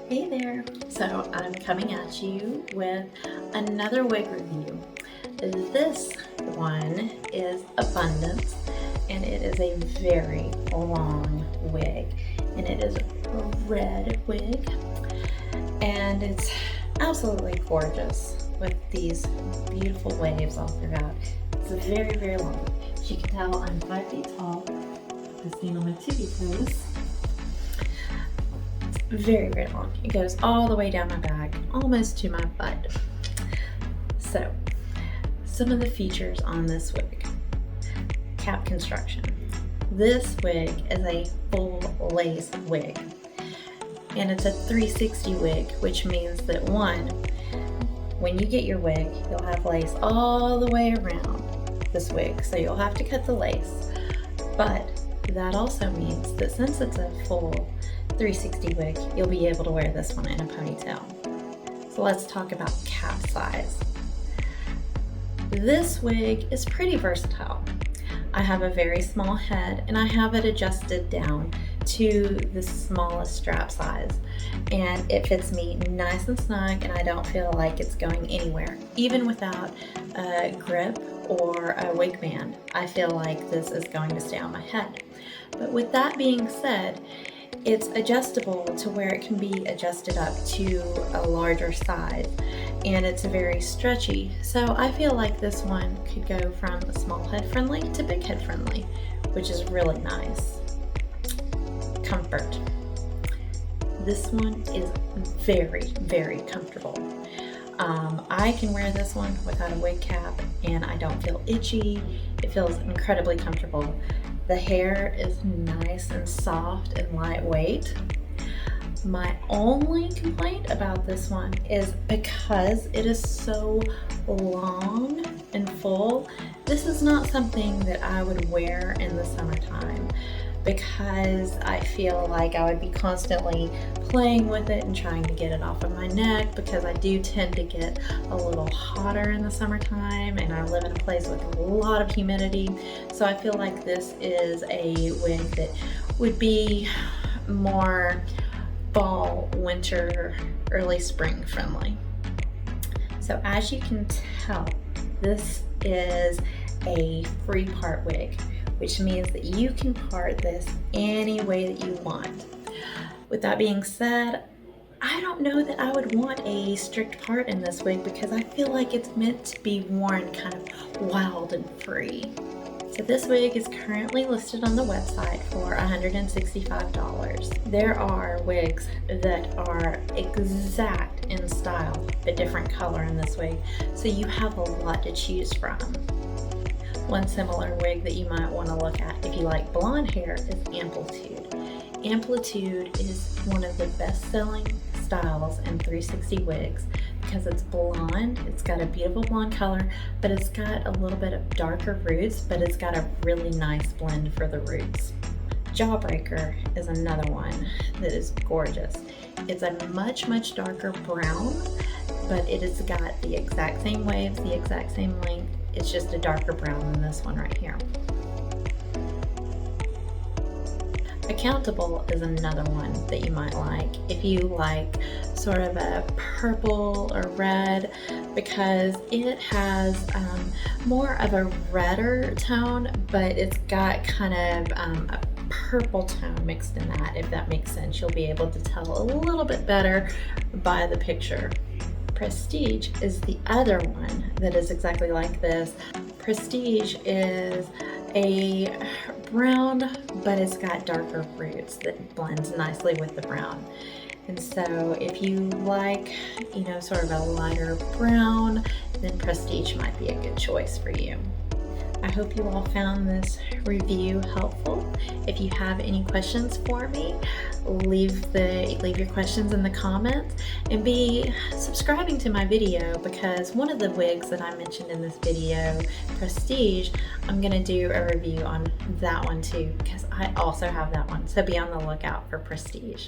Hey there! So I'm coming at you with another wig review. This one is Abundance, and it is a very long wig, and it is a red wig, and it's absolutely gorgeous with these beautiful waves all throughout. It's very, very long. As you can tell, I'm 5 feet tall. I'm standing on my tippy toes. Very, very long. It goes all the way down my back, almost to my butt. So, some of the features on this wig. Cap construction. This wig is a full lace wig, and it's a 360 wig, which means that when you get your wig, you'll have lace all the way around this wig, so you'll have to cut the lace. But that also means that since it's a full 360 wig, you'll be able to wear this one in a ponytail. So let's talk about cap size. This wig is pretty versatile. I have a very small head, and I have it adjusted down to the smallest strap size, and it fits me nice and snug, and I don't feel like it's going anywhere. Even without a grip or a wig band, I feel like this is going to stay on my head. But with that being said, it's adjustable to where it can be adjusted up to a larger size, and it's very stretchy. So I feel like this one could go from small head friendly to big head friendly, which is really nice. Comfort. This one is very, very comfortable. I can wear this one without a wig cap, and I don't feel itchy. It feels incredibly comfortable. The hair is nice and soft and lightweight. My only complaint about this one is because it is so long and full, this is not something that I would wear in the summertime, because I feel like I would be constantly playing with it and trying to get it off of my neck, because I do tend to get a little hotter in the summertime, and I live in a place with a lot of humidity. So I feel like this is a wig that would be more fall, winter, early spring friendly. So as you can tell, this is a free part wig, which means that you can part this any way that you want. With that being said, I don't know that I would want a strict part in this wig, because I feel like it's meant to be worn kind of wild and free. So this wig is currently listed on the website for $165. There are wigs that are exact in style, but different color in this wig, so you have a lot to choose from. One similar wig that you might want to look at if you like blonde hair is Amplitude. Amplitude is one of the best-selling styles in 360 wigs because it's blonde, it's got a beautiful blonde color, but it's got a little bit of darker roots, but it's got a really nice blend for the roots. Jawbreaker is another one that is gorgeous. It's a much, much darker brown, but it has got the exact same waves, the exact same length. It's just a darker brown than this one right here. Accountable is another one that you might like if you like sort of a purple or red, because it has more of a redder tone, but it's got kind of a purple tone mixed in that, if that makes sense. You'll be able to tell a little bit better by the picture. Prestige is the other one that is exactly like this. Prestige is a brown, but it's got darker roots that blends nicely with the brown. And so if you like, sort of a lighter brown, then Prestige might be a good choice for you. I hope you all found this review helpful. If you have any questions for me, leave your questions in the comments, and be subscribing to my video, because one of the wigs that I mentioned in this video, Prestige, I'm gonna do a review on that one too, because I also have that one. So be on the lookout for Prestige.